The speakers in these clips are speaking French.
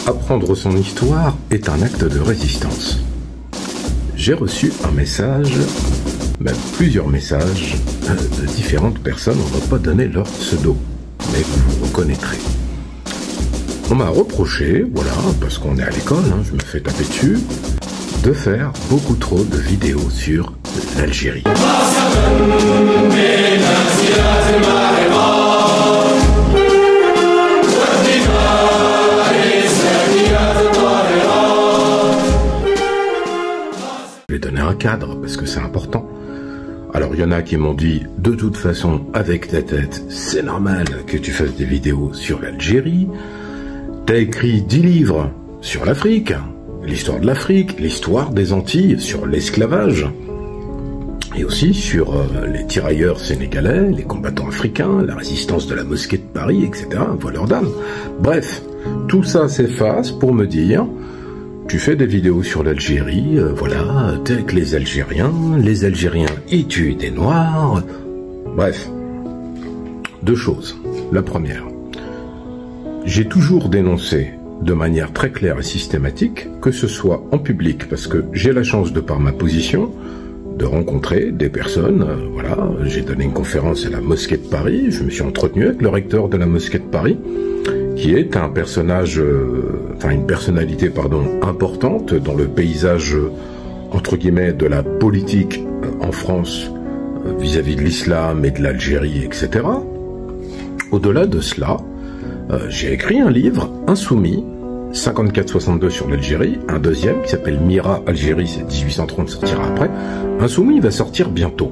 Apprendre son histoire est un acte de résistance. J'ai reçu un message, même plusieurs messages, de différentes personnes, on ne va pas donner leur pseudo, mais vous vous reconnaîtrez. On m'a reproché, voilà, parce qu'on est à l'école, je me fais taper dessus, de faire beaucoup trop de vidéos sur l'Algérie. Je vais donner un cadre parce que c'est important. Alors il y en a qui m'ont dit, de toute façon, avec ta tête, c'est normal que tu fasses des vidéos sur l'Algérie. T'as écrit 10 livres sur l'Afrique, l'histoire de l'Afrique, l'histoire des Antilles, sur l'esclavage, et aussi sur les tirailleurs sénégalais, les combattants africains, la résistance de la mosquée de Paris, etc., voleurs d'âme. Bref, tout ça s'efface pour me dire... Tu fais des vidéos sur l'Algérie, voilà, t'es avec les Algériens ils tuent des Noirs. Bref, deux choses. La première, j'ai toujours dénoncé de manière très claire et systématique, que ce soit en public, parce que j'ai la chance, de par ma position, de rencontrer des personnes, voilà, j'ai donné une conférence à la mosquée de Paris, je me suis entretenu avec le recteur de la mosquée de Paris, qui est un personnage, une personnalité, importante dans le paysage, entre guillemets, de la politique en France, vis-à-vis de l'islam et de l'Algérie, etc. Au-delà de cela, j'ai écrit un livre, Insoumis, 54-62 sur l'Algérie, un deuxième qui s'appelle Mira Algérie, c'est 1830, sortira après. Insoumis va sortir bientôt.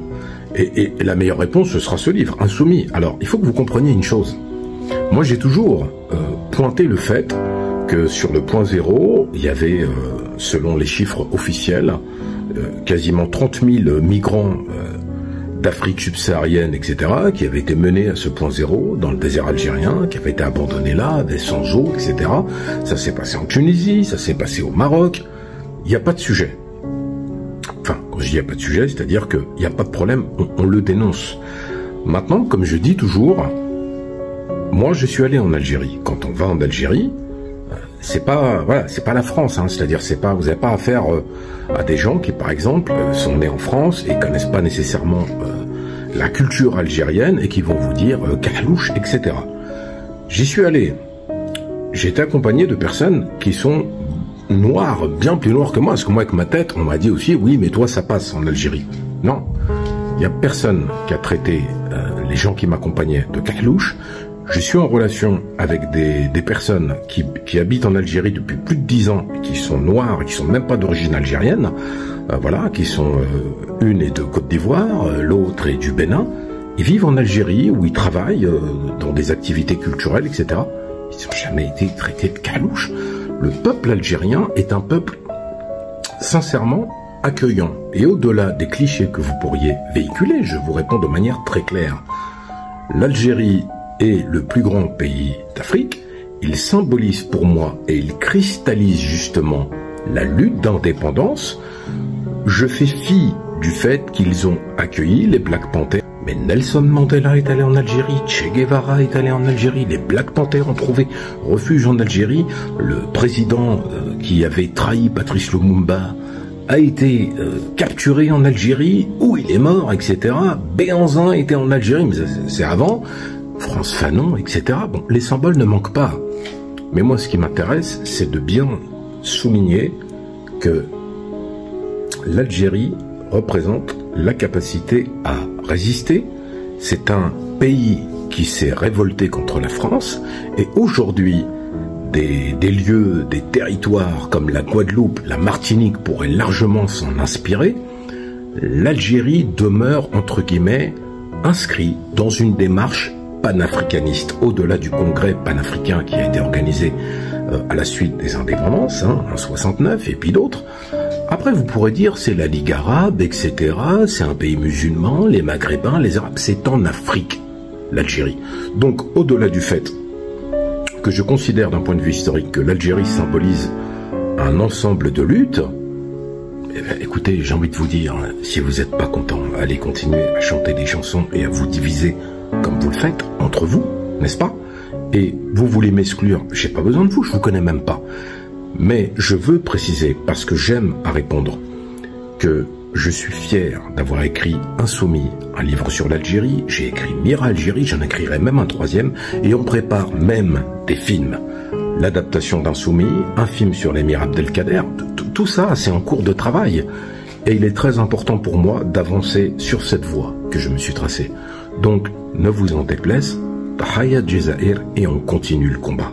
Et la meilleure réponse, ce sera ce livre, Insoumis. Alors, il faut que vous compreniez une chose. Moi, j'ai toujours pointé le fait que sur le point zéro, il y avait, selon les chiffres officiels, quasiment 30 000 migrants d'Afrique subsaharienne, etc., qui avaient été menés à ce point zéro, dans le désert algérien, qui avaient été abandonnés là, sans eau, etc. Ça s'est passé en Tunisie, ça s'est passé au Maroc. Il n'y a pas de sujet. Enfin, quand je dis il n'y a pas de sujet, c'est-à-dire qu'il n'y a pas de problème, on le dénonce. Maintenant, comme je dis toujours... Moi, je suis allé en Algérie. Quand on va en Algérie, c'est pas la France, c'est-à-dire vous n'avez pas affaire à des gens qui, par exemple, sont nés en France et connaissent pas nécessairement la culture algérienne et qui vont vous dire Kahlouche, etc. J'y suis allé. J'ai été accompagné de personnes qui sont noires, bien plus noires que moi, parce que moi, avec ma tête, on m'a dit aussi, oui, mais toi, ça passe en Algérie. Non, il n'y a personne qui a traité les gens qui m'accompagnaient de Kahlouche. Je suis en relation avec des personnes qui habitent en Algérie depuis plus de 10 ans, qui sont noires, qui sont même pas d'origine algérienne, voilà, qui sont une est de Côte d'Ivoire, l'autre est du Bénin. Ils vivent en Algérie où ils travaillent dans des activités culturelles, etc. Ils n'ont jamais été traités de calouche. Le peuple algérien est un peuple sincèrement accueillant. Et au-delà des clichés que vous pourriez véhiculer, je vous réponds de manière très claire. L'Algérie est le plus grand pays d'Afrique, il symbolise pour moi et il cristallise justement la lutte d'indépendance. Je fais fi du fait qu'ils ont accueilli les Black Panthers, mais Nelson Mandela est allé en Algérie, Che Guevara est allé en Algérie, les Black Panthers ont trouvé refuge en Algérie, le président qui avait trahi Patrice Lumumba a été capturé en Algérie, où il est mort, etc. Béhanzin était en Algérie, mais c'est avant, France Fanon, etc. Bon, les symboles ne manquent pas. Mais moi, ce qui m'intéresse, c'est de bien souligner que l'Algérie représente la capacité à résister. C'est un pays qui s'est révolté contre la France. Et aujourd'hui, des lieux, des territoires comme la Guadeloupe, la Martinique pourraient largement s'en inspirer. L'Algérie demeure, entre guillemets, inscrit dans une démarche panafricaniste, au-delà du congrès panafricain qui a été organisé à la suite des indépendances, en 69 et puis d'autres. Après, vous pourrez dire c'est la Ligue arabe, etc. C'est un pays musulman, les Maghrébins, les Arabes, c'est en Afrique, l'Algérie. Donc, au-delà du fait que je considère d'un point de vue historique que l'Algérie symbolise un ensemble de luttes, eh bien, écoutez, j'ai envie de vous dire, si vous n'êtes pas content, allez continuer à chanter des chansons et à vous diviser comme vous le faites entre vous, n'est-ce pas? et vous voulez m'exclure, j'ai pas besoin de vous, je vous connais même pas. Mais je veux préciser, parce que j'aime à répondre, que je suis fier d'avoir écrit Insoumis, un livre sur l'Algérie, j'ai écrit Mira Algérie, j'en écrirai même un 3e, et on prépare même des films. L'adaptation d'Insoumis, un film sur l'émir Abdelkader, tout ça c'est en cours de travail. Et il est très important pour moi d'avancer sur cette voie que je me suis tracée. Donc ne vous en déplaise, Tahaya Djezaïr, et on continue le combat.